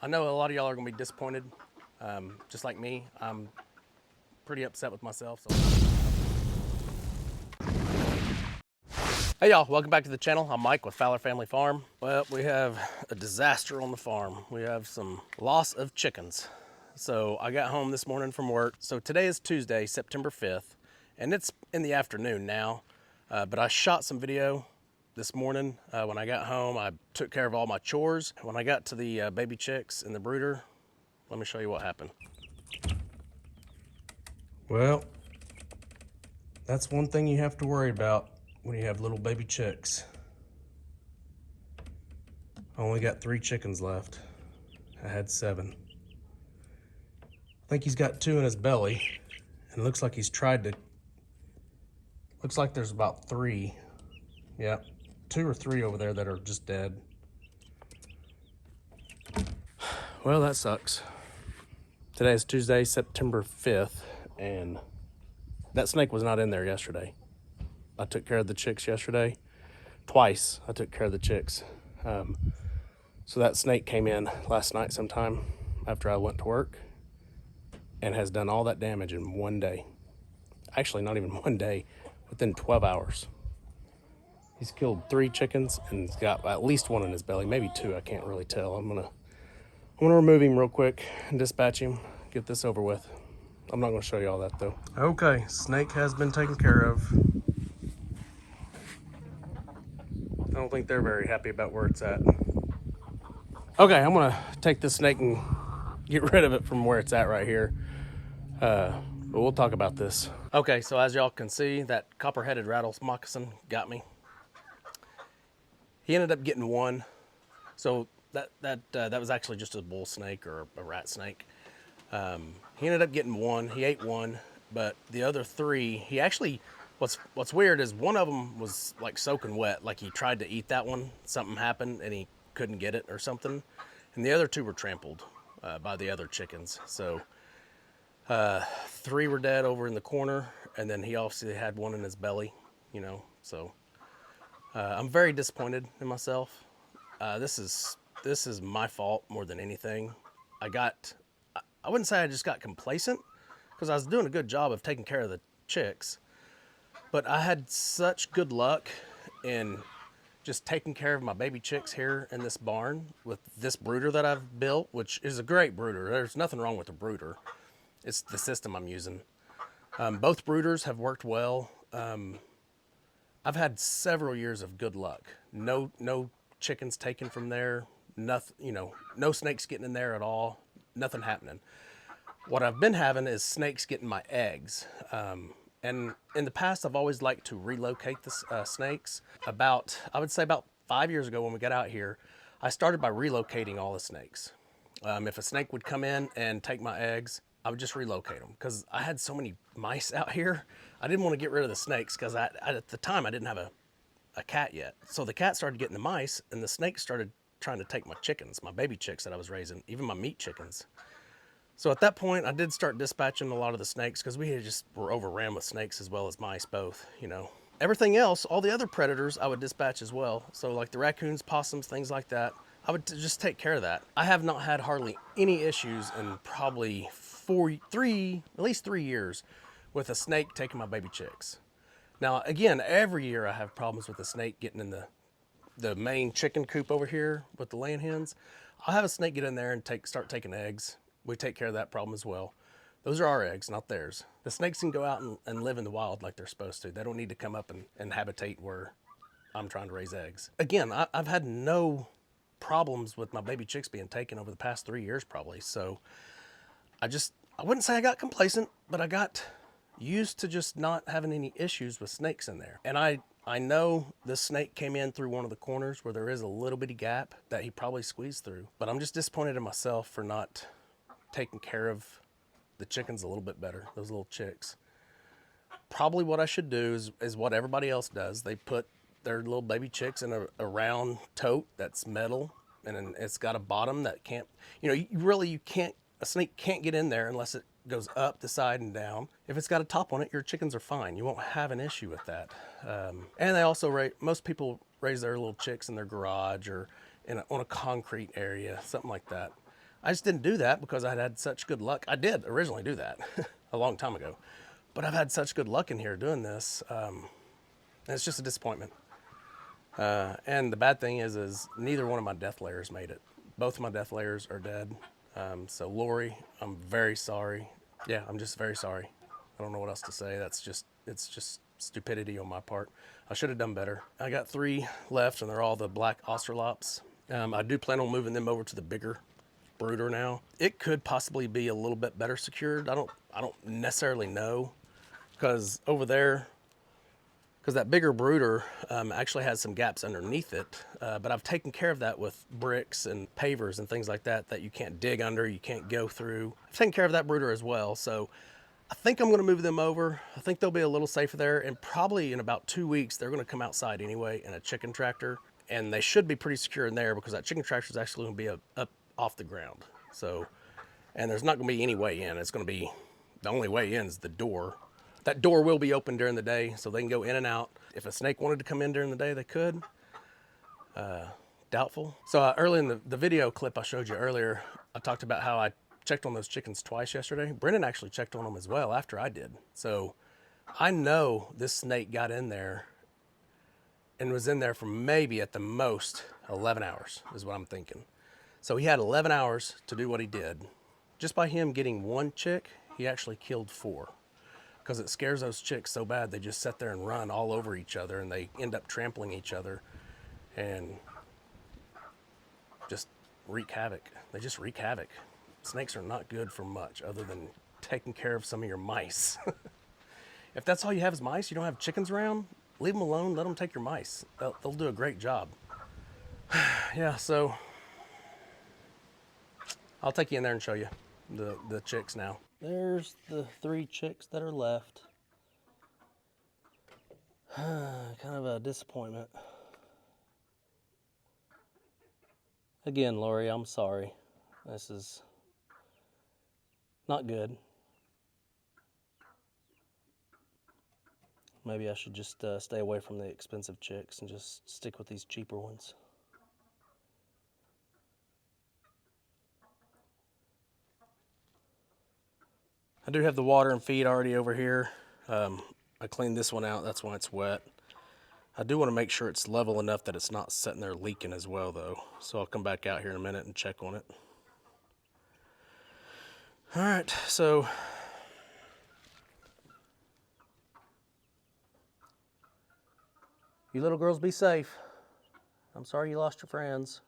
I know a lot of y'all are gonna be disappointed, just like me. I'm pretty upset with myself. So. Hey y'all, welcome back to the channel. I'm Mike with Fowler Family Farm. Well, we have a disaster on the farm. We have some loss of chickens. So I got home this morning from work. So today is Tuesday, September 5th, and it's in the afternoon now. But I shot some video this morning. When I got home, I took care of all my chores. When I got to the baby chicks in the brooder, let me show you what happened. Well, that's one thing you have to worry about when you have little baby chicks. I only got 3 chickens left. I had 7. I think he's got 2 in his belly, and it looks like he's tried to, looks like there's about 3. Yeah, 2 or 3 over there that are just dead. Well, that sucks. Today is Tuesday, September 5th, and that snake was not in there yesterday. I took care of the chicks yesterday. Twice I took care of the chicks. So that snake came in last night sometime after I went to work and has done all that damage in one day. Actually, not even one day, within 12 hours. He's killed 3 chickens and he's got at least 1 in his belly, maybe 2, I can't really tell. I'm gonna remove him real quick and dispatch him, get this over with. I'm not gonna show you all that though. Okay, snake has been taken care of. I don't think they're very happy about where it's at. Okay, I'm gonna take this snake and get rid of it from where it's at right here. But we'll talk about this. Okay, so as y'all can see, that copper-headed rattle moccasin got me. He ended up getting 1. So that was actually just a bull snake or a rat snake. He ended up getting 1. He ate 1, but the other 3, he actually, what's weird is one of them was like soaking wet. Like he tried to eat that one, something happened and he couldn't get it or something. And the other 2 were trampled by the other chickens. So 3 were dead over in the corner, and then he obviously had 1 in his belly, you know. So I'm very disappointed in myself. This is my fault more than anything. I wouldn't say I just got complacent, because I was doing a good job of taking care of the chicks, but I had such good luck in just taking care of my baby chicks here in this barn with this brooder that I've built, which is a great brooder. There's nothing wrong with the brooder. It's the system I'm using. Both brooders have worked well. I've had several years of good luck. No chickens taken from there. Nothing, you know, no snakes getting in there at all. Nothing happening. What I've been having is snakes getting my eggs. And in the past, I've always liked to relocate the snakes. I would say about 5 years ago when we got out here, I started by relocating all the snakes. If a snake would come in and take my eggs, I would just relocate them, because I had so many mice out here. I didn't want to get rid of the snakes because at the time I didn't have a cat yet. So the cat started getting the mice, and the snakes started trying to take my chickens, my baby chicks that I was raising, even my meat chickens. So at that point, I did start dispatching a lot of the snakes, because we just were overran with snakes as well as mice both, you know. Everything else, all the other predators, I would dispatch as well. So like the raccoons, possums, things like that, I would just take care of that. I have not had hardly any issues in probably at least 3 years with a snake taking my baby chicks. Now, again, every year I have problems with a snake getting in the main chicken coop over here with the laying hens. I'll have a snake get in there and start taking eggs. We take care of that problem as well. Those are our eggs, not theirs. The snakes can go out and live in the wild like they're supposed to. They don't need to come up and habitate where I'm trying to raise eggs. Again, I've had no problems with my baby chicks being taken over the past 3 years probably. So I wouldn't say I got complacent, but I got used to just not having any issues with snakes in there. And I know this snake came in through one of the corners where there is a little bitty gap that he probably squeezed through. But I'm just disappointed in myself for not taking care of the chickens a little bit better, those little chicks. Probably what I should do is what everybody else does. They put their little baby chicks in a round tote that's metal, and then it's got a bottom that can't, you know, you can't, a snake can't get in there unless it goes up the side and down. If it's got a top on it, your chickens are fine. You won't have an issue with that. And they also most people raise their little chicks in their garage or on a concrete area, something like that. I just didn't do that because I'd had such good luck. I did originally do that a long time ago, but I've had such good luck in here doing this. And it's just a disappointment. And the bad thing is neither one of my death layers made it. Both of my death layers are dead. So Lori, I'm very sorry. Yeah, I'm just very sorry. I don't know what else to say. It's just stupidity on my part. I should have done better. I got 3 left, and they're all the black Australops. I do plan on moving them over to the bigger brooder now. It could possibly be a little bit better secured. I don't necessarily know, because over there, because that bigger brooder actually has some gaps underneath it, but I've taken care of that with bricks and pavers and things like that you can't dig under, you can't go through. I've taken care of that brooder as well, so I think I'm going to move them over. I think they'll be a little safer there, and probably in about 2 weeks they're going to come outside anyway in a chicken tractor, and they should be pretty secure in there because that chicken tractor is actually going to be up off the ground. So, and there's not going to be any way in. It's going to be, the only way in is the door. That door will be open during the day, so they can go in and out. If a snake wanted to come in during the day, they could. Doubtful. So early in the video clip I showed you earlier, I talked about how I checked on those chickens twice yesterday. Brendan actually checked on them as well after I did. So I know this snake got in there and was in there for maybe at the most 11 hours is what I'm thinking. So he had 11 hours to do what he did. Just by him getting 1 chick, he actually killed 4. Because it scares those chicks so bad, they just sit there and run all over each other, and they end up trampling each other and just wreak havoc. They just wreak havoc. Snakes are not good for much other than taking care of some of your mice. If that's all you have is mice, you don't have chickens around, leave them alone, let them take your mice. They'll do a great job. Yeah, so I'll take you in there and show you the chicks now. There's the 3 chicks that are left. Kind of a disappointment. Again, Lori, I'm sorry. This is not good. Maybe I should just stay away from the expensive chicks and just stick with these cheaper ones. I do have the water and feed already over here. I cleaned this one out, that's why it's wet. I do want to make sure it's level enough that it's not sitting there leaking as well though. So I'll come back out here in a minute and check on it. All right, so you little girls be safe. I'm sorry you lost your friends.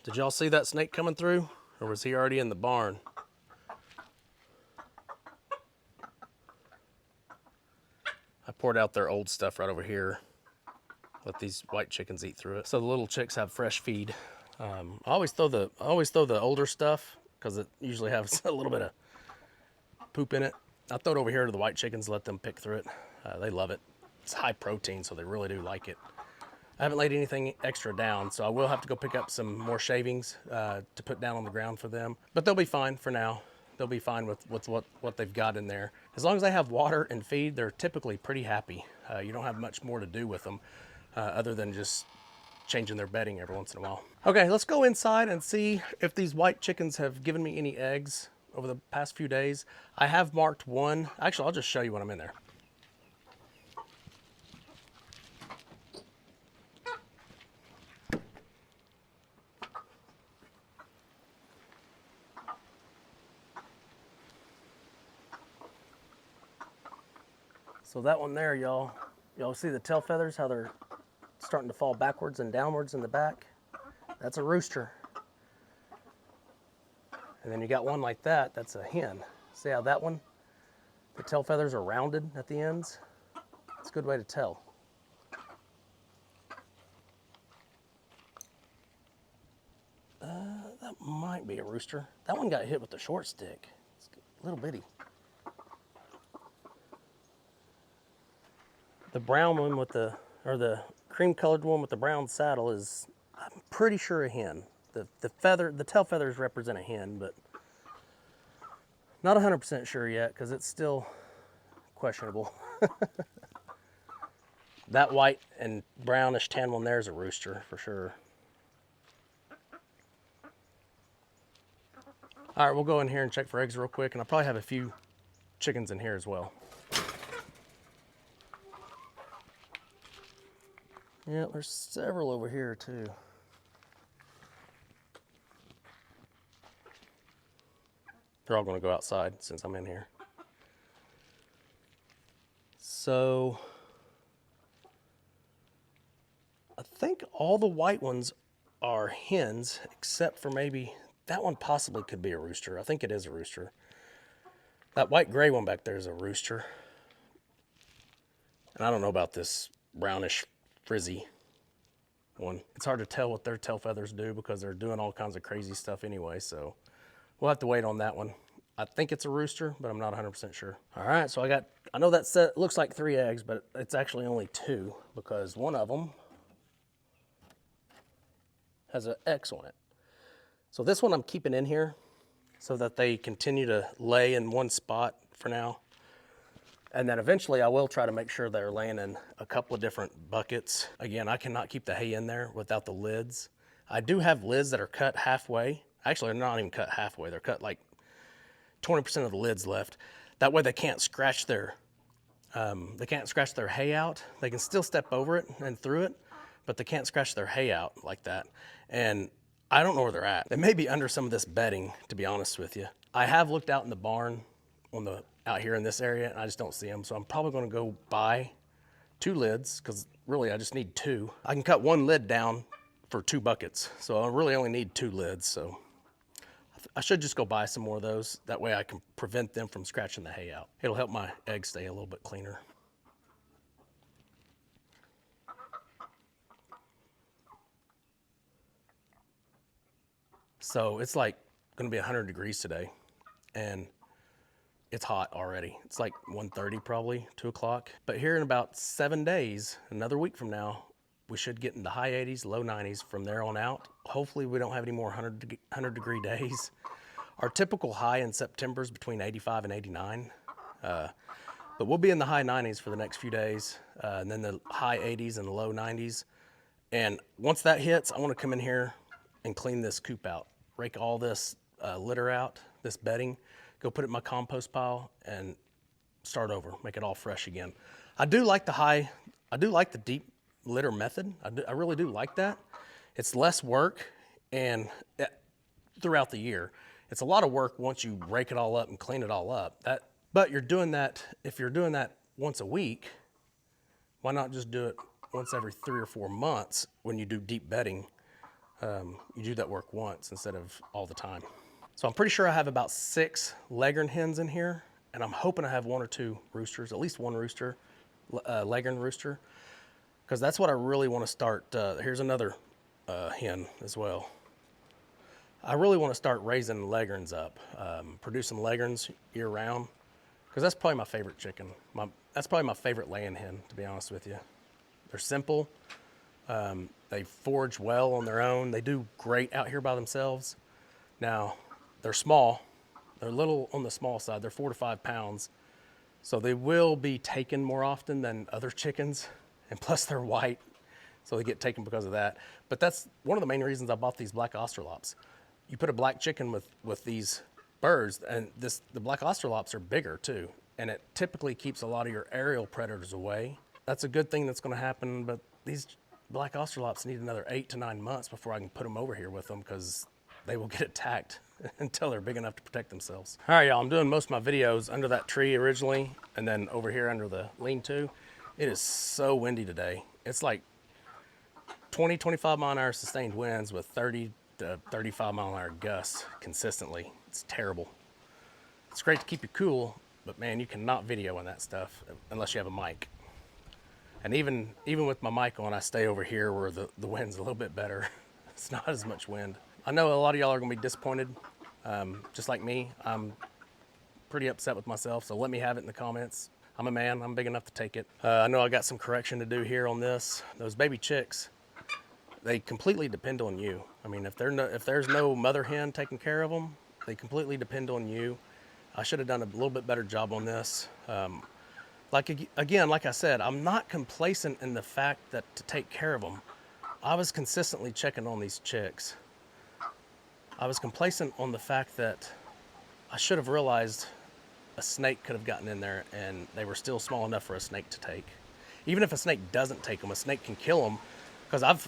Did y'all see that snake coming through? Or was he already in the barn? I poured out their old stuff right over here. Let these white chickens eat through it. So the little chicks have fresh feed. I always throw the older stuff because it usually has a little bit of poop in it. I throw it over here to the white chickens, let them pick through it. They love it. It's high protein, so they really do like it. I haven't laid anything extra down, so I will have to go pick up some more shavings to put down on the ground for them. But they'll be fine for now. They'll be fine with what they've got in there. As long as they have water and feed, they're typically pretty happy. You don't have much more to do with them other than just changing their bedding every once in a while. Okay, let's go inside and see if these white chickens have given me any eggs over the past few days. I have marked one. Actually, I'll just show you when I'm in there. So that one there, y'all see the tail feathers, how they're starting to fall backwards and downwards in the back? That's a rooster. And then you got one like that, that's a hen. See how that one, the tail feathers are rounded at the ends? It's a good way to tell. That might be a rooster. That one got hit with the short stick. It's a little bitty. The brown one with the cream colored one with the brown saddle is, I'm pretty sure, a hen. The tail feathers represent a hen, but not 100% sure yet because it's still questionable. That white and brownish tan one there is a rooster for sure. All right, we'll go in here and check for eggs real quick, and I'll probably have a few chickens in here as well. Yeah, there's several over here too. They're all gonna go outside since I'm in here. So, I think all the white ones are hens, except for maybe, that one possibly could be a rooster. I think it is a rooster. That white gray one back there is a rooster. And I don't know about this brownish frizzy one. It's hard to tell what their tail feathers do because they're doing all kinds of crazy stuff anyway, so we'll have to wait on that one. I think it's a rooster, but I'm not 100% sure. All right, so I know that set looks like 3 eggs, but it's actually only 2 because one of them has an X on it. So this one I'm keeping in here so that they continue to lay in one spot for now. And then eventually I will try to make sure they're laying in a couple of different buckets. Again, I cannot keep the hay in there without the lids. I do have lids that are cut halfway. Actually, they're not even cut halfway. They're cut like 20% of the lids left. That way they can't scratch their hay out. They can still step over it and through it, but they can't scratch their hay out like that. And I don't know where they're at. They may be under some of this bedding, to be honest with you. I have looked out in the barn out here in this area, and I just don't see them. So I'm probably gonna go buy 2 lids, because really I just need 2. I can cut 1 lid down for 2 buckets. So I really only need 2 lids. So I should just go buy some more of those. That way I can prevent them from scratching the hay out. It'll help my eggs stay a little bit cleaner. So it's like gonna be 100 degrees today, and it's hot already. It's like 1:30 probably, 2 o'clock. But here in about 7 days, another week from now, we should get in the high 80s, low 90s from there on out. Hopefully we don't have any more 100 degree days. Our typical high in September is between 85 and 89. But we'll be in the high 90s for the next few days, and then the high 80s and the low 90s. And once that hits, I wanna come in here and clean this coop out. Rake all this litter out, this bedding, go put it in my compost pile and start over, make it all fresh again. I do like the deep litter method. I really do like that. It's less work and throughout the year. It's a lot of work once you rake it all up and clean it all up. But you're doing that, if you're doing that once a week, why not just do it once every 3 or 4 months when you do deep bedding? You do that work once instead of all the time. So I'm pretty sure I have about 6 Leghorn hens in here, and I'm hoping I have 1 or 2 roosters, at least 1 rooster, Leghorn rooster, because that's what I really want to start. Here's another hen as well. I really want to start raising Leghorns up, producing Leghorns year round, because that's probably my favorite chicken. That's probably my favorite laying hen, to be honest with you. They're simple. They forage well on their own. They do great out here by themselves. Now, they're small. They're a little on the small side. They're 4 to 5 pounds. So they will be taken more often than other chickens. And plus they're white, so they get taken because of that. But that's one of the main reasons I bought these black Australops. You put a black chicken with these birds, and the black Australops are bigger too. And it typically keeps a lot of your aerial predators away. That's a good thing that's gonna happen, but these black Australops need another 8 to 9 months before I can put them over here with them, because they will get attacked until they're big enough to protect themselves. All right, y'all, I'm doing most of my videos under that tree originally, and then over here under the lean-to. It is so windy today. It's like 20, 25 mile an hour sustained winds with 30 to 35 mile an hour gusts consistently. It's terrible. It's great to keep you cool, but man, you cannot video on that stuff unless you have a mic. And even with my mic on, I stay over here where the wind's a little bit better. It's not as much wind. I know a lot of y'all are gonna be disappointed, just like me. I'm pretty upset with myself, so let me have it in the comments. I'm a man, I'm big enough to take it. I know I got some correction to do here on this. Those baby chicks, they completely depend on you. I mean, if there's no mother hen taking care of them, they completely depend on you. I should have done a little bit better job on this. Again, like I said, I'm not complacent in the fact that to take care of them. I was consistently checking on these chicks. I was complacent on the fact that I should have realized a snake could have gotten in there and they were still small enough for a snake to take. Even if a snake doesn't take them, a snake can kill them. Because I've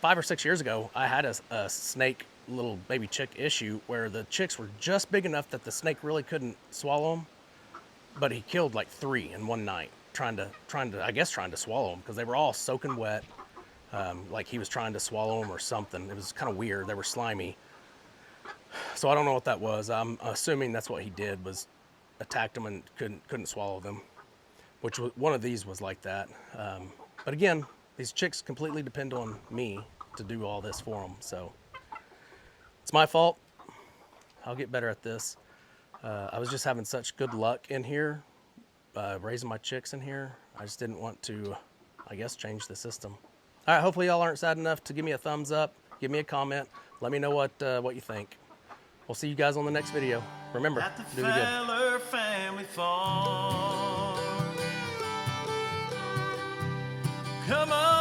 5 or 6 years ago, I had a snake little baby chick issue where the chicks were just big enough that the snake really couldn't swallow them, but he killed like 3 in one night, trying to I guess trying to swallow them because they were all soaking wet, like he was trying to swallow them or something. It was kind of weird. They were slimy, so I don't know what that was. I'm assuming that's what he did, was attacked them and couldn't swallow them, which was, one of these was like that. But again, these chicks completely depend on me to do all this for them, so it's my fault. I'll get better at this. I was just having such good luck in here, raising my chicks in here. I just didn't want to, I guess, change the system. All right, hopefully y'all aren't sad enough to give me a thumbs up, give me a comment, let me know what you think. We'll see you guys on the next video. Remember, do the good. Fowler family farm. Come on.